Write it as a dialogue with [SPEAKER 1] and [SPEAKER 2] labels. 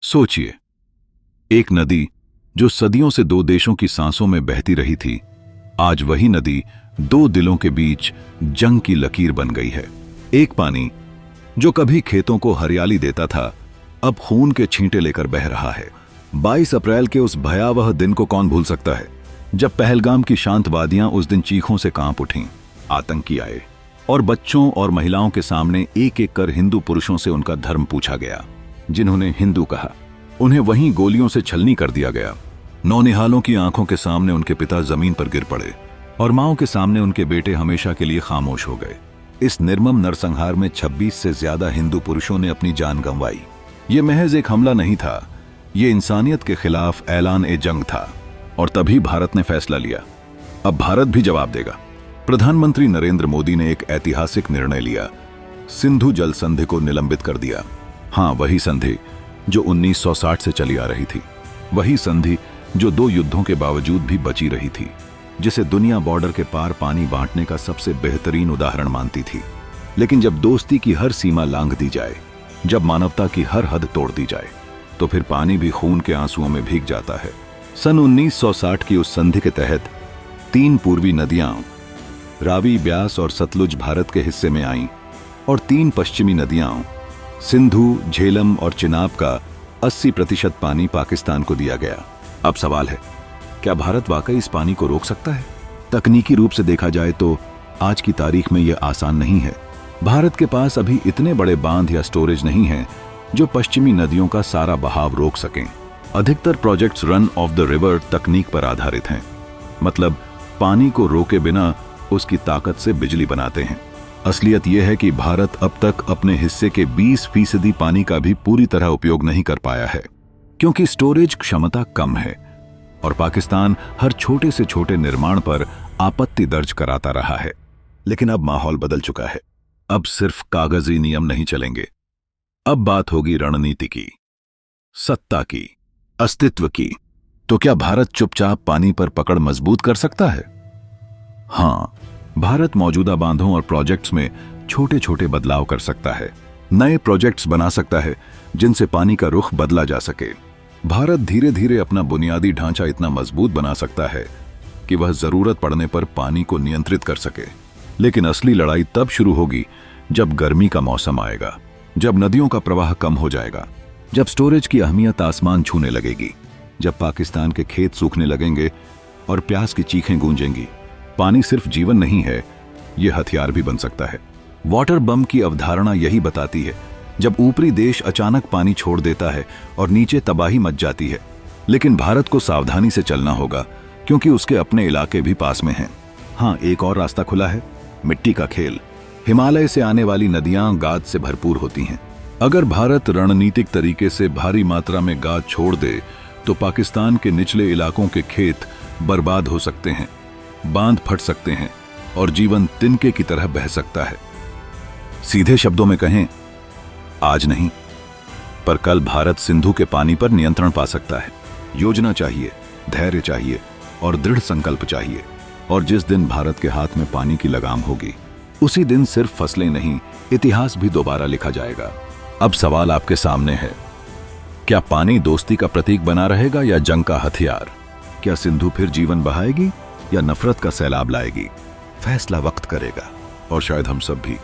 [SPEAKER 1] सोचिए, एक नदी जो सदियों से दो देशों की सांसों में बहती रही थी, आज वही नदी दो दिलों के बीच जंग की लकीर बन गई है। एक पानी जो कभी खेतों को हरियाली देता था, अब खून के छींटे लेकर बह रहा है। 22 अप्रैल के उस भयावह दिन को कौन भूल सकता है, जब पहलगाम की शांत वादियां उस दिन चीखों से कांप उठीं। आतंकी आए और बच्चों और महिलाओं के सामने एक एक कर हिंदू पुरुषों से उनका धर्म पूछा गया। जिन्होंने हिंदू कहा, उन्हें वहीं गोलियों से छलनी कर दिया गया। नौनिहालों की आंखों के सामने उनके पिता जमीन पर गिर पड़े और माओं के सामने उनके बेटे हमेशा के लिए खामोश हो गए। इस निर्मम नरसंहार में 26 से ज्यादा हिंदू पुरुषों ने अपनी जान गंवाई। ये महज एक हमला नहीं था, ये इंसानियत के खिलाफ ऐलान ए जंग था। और तभी भारत ने फैसला लिया, अब भारत भी जवाब देगा। प्रधानमंत्री नरेंद्र मोदी ने एक ऐतिहासिक निर्णय लिया, सिंधु जल संधि को निलंबित कर दिया। हाँ, वही संधि जो 1960 से चली आ रही थी, वही संधि जो 2 युद्धों के बावजूद भी बची रही थी, जिसे दुनिया बॉर्डर के पार पानी बांटने का सबसे बेहतरीन उदाहरण मानती थी। लेकिन जब दोस्ती की हर सीमा लांघ दी जाए, जब मानवता की हर हद तोड़ दी जाए, तो फिर पानी भी खून के आंसुओं में भीग जाता है। सन 1960 की उस संधि के तहत 3 पूर्वी नदियां रावी, ब्यास और सतलुज भारत के हिस्से में आईं और 3 पश्चिमी नदियां सिंधु, झेलम और चिनाब का 80% पानी पाकिस्तान को दिया गया। अब सवाल है, क्या भारत वाकई इस पानी को रोक सकता है? तकनीकी रूप से देखा जाए तो आज की तारीख में यह आसान नहीं है। भारत के पास अभी इतने बड़े बांध या स्टोरेज नहीं हैं जो पश्चिमी नदियों का सारा बहाव रोक सकें। अधिकतर projects run of the river तकनीक पर आधारित हैं, मतलब पानी को रोके बिना उसकी ताकत से बिजली बनाते हैं। असलियत यह है कि भारत अब तक अपने हिस्से के 20% पानी का भी पूरी तरह उपयोग नहीं कर पाया है, क्योंकि स्टोरेज क्षमता कम है और पाकिस्तान हर छोटे से छोटे निर्माण पर आपत्ति दर्ज कराता रहा है। लेकिन अब माहौल बदल चुका है। अब सिर्फ कागजी नियम नहीं चलेंगे, अब बात होगी रणनीति की, सत्ता की, अस्तित्व की। तो क्या भारत चुपचाप पानी पर पकड़ मजबूत कर सकता है? हां, भारत मौजूदा बांधों और प्रोजेक्ट्स में छोटे छोटे बदलाव कर सकता है। नए प्रोजेक्ट्स बना सकता है जिनसे पानी का रुख बदला जा सके। भारत धीरे धीरे अपना बुनियादी ढांचा इतना मजबूत बना सकता है कि वह जरूरत पड़ने पर पानी को नियंत्रित कर सके। लेकिन असली लड़ाई तब शुरू होगी जब गर्मी का मौसम आएगा, जब नदियों का प्रवाह कम हो जाएगा, जब स्टोरेज की अहमियत आसमान छूने लगेगी, जब पाकिस्तान के खेत सूखने लगेंगे और प्यास की चीखें गूंजेंगी। पानी सिर्फ जीवन नहीं है, यह हथियार भी बन सकता है। वाटर बम की अवधारणा यही बताती है, जब ऊपरी देश अचानक पानी छोड़ देता है और नीचे तबाही मच जाती है। लेकिन भारत को सावधानी से चलना होगा, क्योंकि उसके अपने इलाके भी पास में हैं। हाँ, एक और रास्ता खुला है, मिट्टी का खेल। हिमालय से आने वाली नदियां गाद से भरपूर होती हैं। अगर भारत रणनीतिक तरीके से भारी मात्रा में गाद छोड़ दे तो पाकिस्तान के निचले इलाकों के खेत बर्बाद हो सकते हैं, बांध फट सकते हैं और जीवन तिनके की तरह बह सकता है। सीधे शब्दों में कहें, आज नहीं पर कल भारत सिंधु के पानी पर नियंत्रण पा सकता है। योजना चाहिए, धैर्य चाहिए और दृढ़ संकल्प चाहिए। और जिस दिन भारत के हाथ में पानी की लगाम होगी, उसी दिन सिर्फ फसलें नहीं, इतिहास भी दोबारा लिखा जाएगा। अब सवाल आपके सामने है, क्या पानी दोस्ती का प्रतीक बना रहेगा या जंग का हथियार? क्या सिंधु फिर जीवन बहाएगी या नफरत का सैलाब लाएगी? फैसला वक्त करेगा, और शायद हम सब भी।